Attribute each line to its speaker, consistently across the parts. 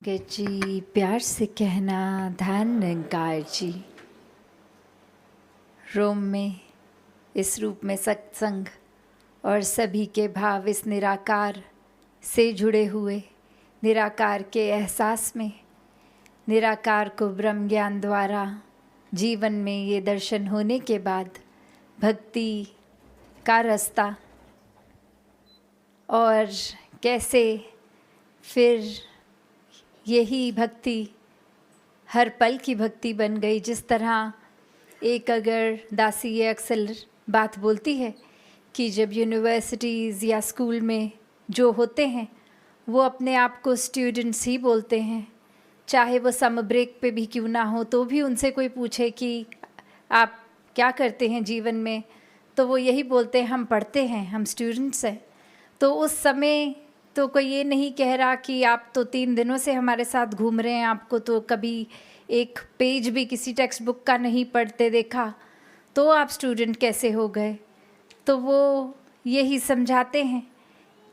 Speaker 1: कि जी प्यार से कहना ध्यान निरंकार जी। रोम में इस रूप में सत्संग और सभी के भाव इस निराकार से जुड़े हुए, निराकार के एहसास में, निराकार को ब्रह्म ज्ञान द्वारा जीवन में ये दर्शन होने के बाद भक्ति का रास्ता और कैसे फिर यही भक्ति हर पल की भक्ति बन गई। जिस तरह एक अगर दासी ये अक्सर बात बोलती है कि जब यूनिवर्सिटीज़ या स्कूल में जो होते हैं वो अपने आप को स्टूडेंट्स ही बोलते हैं, चाहे वो समर ब्रेक पे भी क्यों ना हो, तो भी उनसे कोई पूछे कि आप क्या करते हैं जीवन में, तो वो यही बोलते हैं हम पढ़ते हैं, हम स्टूडेंट्स हैं। तो उस समय तो कोई ये नहीं कह रहा कि आप तो 3 दिनों से हमारे साथ घूम रहे हैं, आपको तो कभी एक पेज भी किसी टेक्स्ट बुक का नहीं पढ़ते देखा, तो आप स्टूडेंट कैसे हो गए। तो वो यही समझाते हैं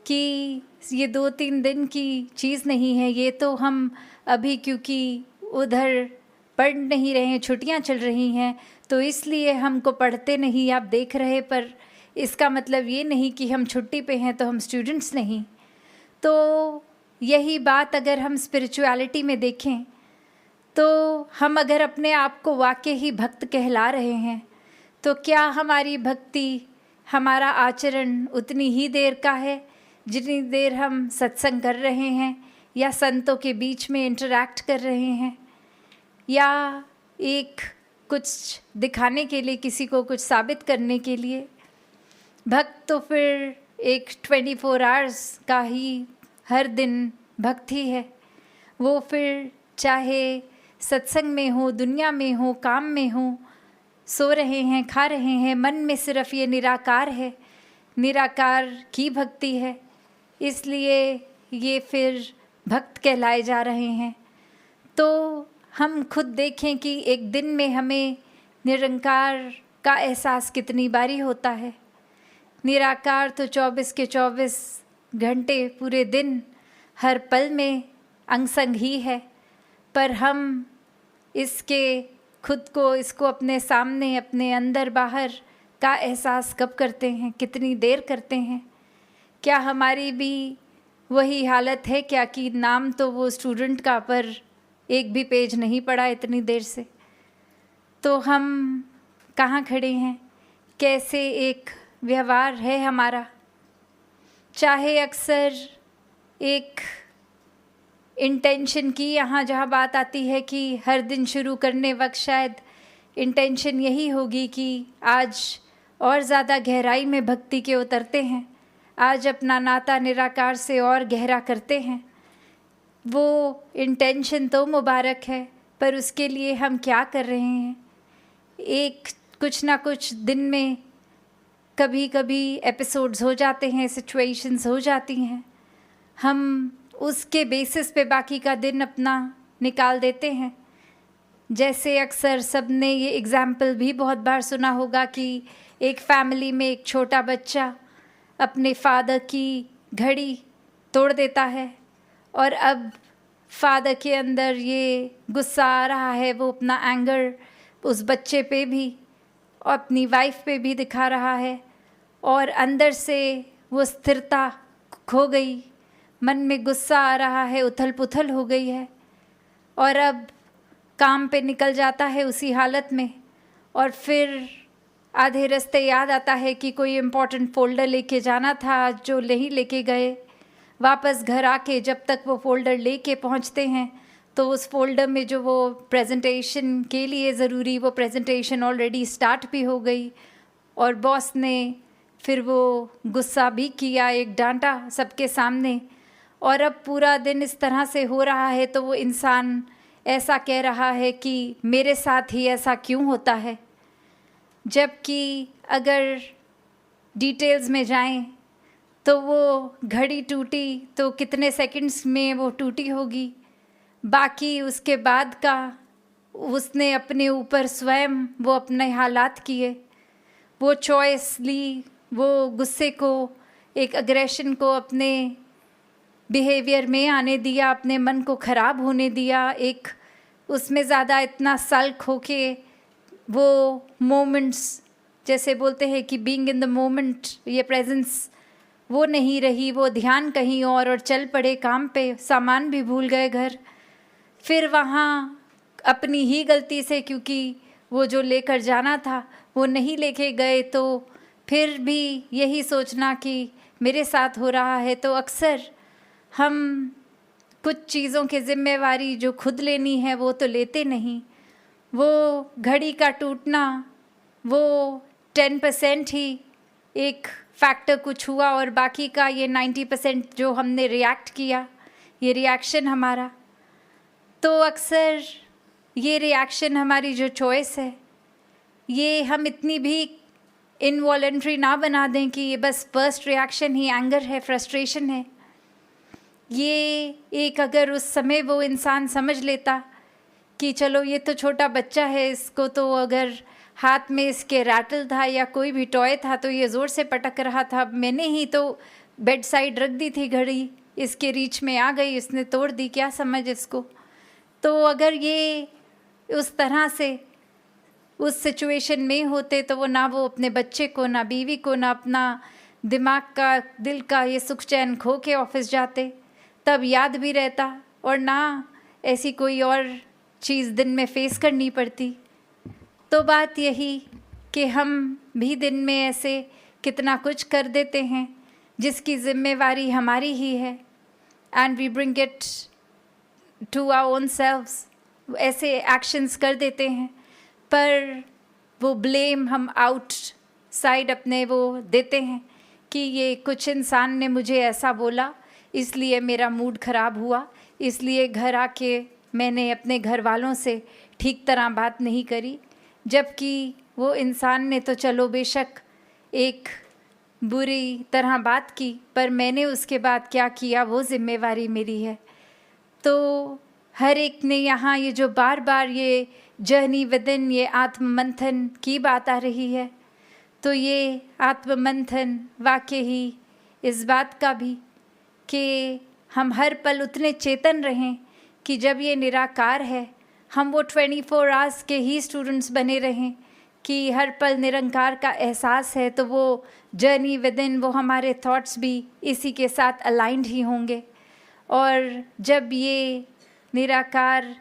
Speaker 1: कि ये 2-3 दिन की चीज़ नहीं है, ये तो हम अभी क्योंकि उधर पढ़ नहीं रहे हैं, छुट्टियां चल रही हैं, तो इसलिए हमको पढ़ते नहीं आप देख रहे, पर इसका मतलब ये नहीं कि हम छुट्टी पे हैं तो हम स्टूडेंट्स नहीं। तो यही बात अगर हम स्पिरिचुअलिटी में देखें तो हम अगर अपने आप को वाकई ही भक्त कहला रहे हैं तो क्या हमारी भक्ति, हमारा आचरण उतनी ही देर का है जितनी देर हम सत्संग कर रहे हैं या संतों के बीच में इंटरैक्ट कर रहे हैं, या एक कुछ दिखाने के लिए, किसी को कुछ साबित करने के लिए। भक्त तो फिर एक 24 आवर्स का ही हर दिन भक्त ही है। वो फिर चाहे सत्संग में हो, दुनिया में हो, काम में हो, सो रहे हैं, खा रहे हैं, मन में सिर्फ ये निराकार है, निराकार की भक्ति है, इसलिए ये फिर भक्त कहलाए जा रहे हैं। तो हम खुद देखें कि एक दिन में हमें निरंकार का एहसास कितनी बारी होता है। निराकार तो 24 के 24 घंटे पूरे दिन हर पल में अंग संग ही है, पर हम इसके खुद को, इसको अपने सामने, अपने अंदर बाहर का एहसास कब करते हैं, कितनी देर करते हैं। क्या हमारी भी वही हालत है क्या कि नाम तो वो स्टूडेंट का, पर एक भी पेज नहीं पढ़ा इतनी देर से। तो हम कहाँ खड़े हैं, कैसे एक व्यवहार है हमारा। चाहे अक्सर एक इंटेंशन की यहाँ जहाँ बात आती है कि हर दिन शुरू करने वक्त शायद इंटेंशन यही होगी कि आज और ज़्यादा गहराई में भक्ति के उतरते हैं, आज अपना नाता निराकार से और गहरा करते हैं। वो इंटेंशन तो मुबारक है, पर उसके लिए हम क्या कर रहे हैं। एक कुछ ना कुछ दिन में कभी कभी एपिसोड्स हो जाते हैं, सिचुएशंस हो जाती हैं, हम उसके बेसिस पे बाकी का दिन अपना निकाल देते हैं। जैसे अक्सर सब ने ये एग्ज़ाम्पल भी बहुत बार सुना होगा कि एक फैमिली में एक छोटा बच्चा अपने फादर की घड़ी तोड़ देता है और अब फादर के अंदर ये गुस्सा आ रहा है, वो अपना एंगर उस बच्चे पे भी और अपनी वाइफ पे भी दिखा रहा है, और अंदर से वो स्थिरता खो गई, मन में गुस्सा आ रहा है, उथल पुथल हो गई है, और अब काम पे निकल जाता है उसी हालत में। और फिर आधे रास्ते याद आता है कि कोई इम्पोर्टेंट फ़ोल्डर लेके जाना था जो नहीं लेके गए। वापस घर आके जब तक वो फ़ोल्डर लेके पहुंचते हैं तो उस फ़ोल्डर में जो वो प्रेजेंटेशन के लिए ज़रूरी वो प्रेजेंटेशन ऑलरेडी स्टार्ट भी हो गई, और बॉस ने फिर वो गुस्सा भी किया, एक डांटा सबके सामने, और अब पूरा दिन इस तरह से हो रहा है। तो वो इंसान ऐसा कह रहा है कि मेरे साथ ही ऐसा क्यों होता है, जबकि अगर डिटेल्स में जाएं तो वो घड़ी टूटी तो कितने सेकंड्स में वो टूटी होगी, बाकी उसके बाद का उसने अपने ऊपर स्वयं वो अपने हालात किए, वो चॉइस ली, वो गुस्से को, एक अग्रेशन को अपने बिहेवियर में आने दिया, अपने मन को ख़राब होने दिया, एक उसमें ज़्यादा इतना सल्क होके वो मोमेंट्स, जैसे बोलते हैं कि बीइंग इन द मोमेंट, ये प्रेजेंस वो नहीं रही, वो ध्यान कहीं और चल पड़े काम पे, सामान भी भूल गए घर। फिर वहाँ अपनी ही गलती से, क्योंकि वो जो लेकर जाना था वो नहीं लेके गए, तो फिर भी यही सोचना कि मेरे साथ हो रहा है। तो अक्सर हम कुछ चीज़ों की ज़िम्मेवारी जो खुद लेनी है वो तो लेते नहीं। वो घड़ी का टूटना, वो 10% ही एक फैक्टर कुछ हुआ, और बाकी का ये 90% जो हमने रिएक्ट किया, ये रिएक्शन हमारा। तो अक्सर ये रिएक्शन हमारी जो चॉइस है, ये हम इतनी भी इनवॉलेंट्री ना बना दें कि ये बस फर्स्ट रिएक्शन ही एंगर है, फ्रस्ट्रेशन है। ये एक अगर उस समय वो इंसान समझ लेता कि चलो ये तो छोटा बच्चा है, इसको तो अगर हाथ में इसके रैटल था या कोई भी टॉय था तो ये ज़ोर से पटक रहा था, मैंने ही तो बेड साइड रख दी थी घड़ी, इसके रीच में आ गई, इसने तोड़ दी, क्या समझ इसको। तो अगर ये उस तरह से उस सिचुएशन में होते तो वो ना वो अपने बच्चे को, ना बीवी को, ना अपना दिमाग का, दिल का ये सुख चैन खो के ऑफिस जाते, तब याद भी रहता, और ना ऐसी कोई और चीज़ दिन में फेस करनी पड़ती। तो बात यही कि हम भी दिन में ऐसे कितना कुछ कर देते हैं जिसकी ज़िम्मेवारी हमारी ही है, and we bring it to our own selves. ऐसे एक्शंस कर देते हैं, पर वो ब्लेम हम आउटसाइड अपने वो देते हैं कि ये कुछ इंसान ने मुझे ऐसा बोला इसलिए मेरा मूड ख़राब हुआ, इसलिए घर आके मैंने अपने घर वालों से ठीक तरह बात नहीं करी, जबकि वो इंसान ने तो चलो बेशक एक बुरी तरह बात की, पर मैंने उसके बाद क्या किया वो ज़िम्मेवारी मेरी है। तो हर एक ने यहाँ ये जो बार बार ये जर्नी विदिन, ये आत्ममंथन की बात आ रही है, तो ये आत्ममंथन वाकई ही इस बात का भी कि हम हर पल उतने चेतन रहें कि जब ये निराकार है हम वो 24 आवर्स के ही स्टूडेंट्स बने रहें, कि हर पल निरंकार का एहसास है, तो वो जर्नी विदिन, वो हमारे थॉट्स भी इसी के साथ अलाइंड ही होंगे। और जब ये निराकार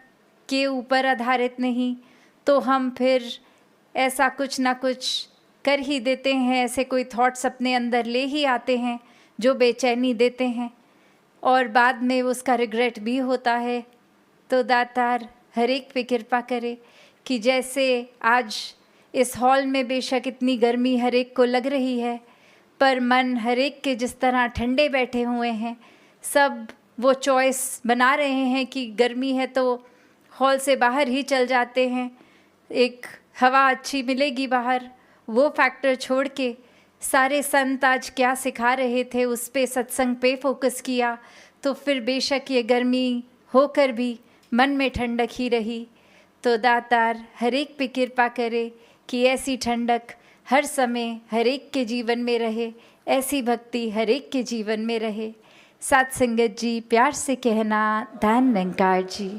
Speaker 1: के ऊपर आधारित नहीं, तो हम फिर ऐसा कुछ ना कुछ कर ही देते हैं, ऐसे कोई थॉट्स अपने अंदर ले ही आते हैं जो बेचैनी देते हैं, और बाद में उसका रिग्रेट भी होता है। तो दातार हर एक पे कृपा करे कि जैसे आज इस हॉल में बेशक इतनी गर्मी हर एक को लग रही है, पर मन हर एक के जिस तरह ठंडे बैठे हुए हैं, सब वो चॉइस बना रहे हैं कि गर्मी है तो हॉल से बाहर ही चल जाते हैं, एक हवा अच्छी मिलेगी बाहर, वो फैक्टर छोड़ के सारे संत आज क्या सिखा रहे थे उस पे, सत्संग पे फोकस किया, तो फिर बेशक ये गर्मी होकर भी मन में ठंडक ही रही। तो दातार हर एक पे कृपा करे कि ऐसी ठंडक हर समय हर एक के जीवन में रहे, ऐसी भक्ति हर एक के जीवन में रहे। साथ संगत जी प्यार से कहना, धन निरंकार जी।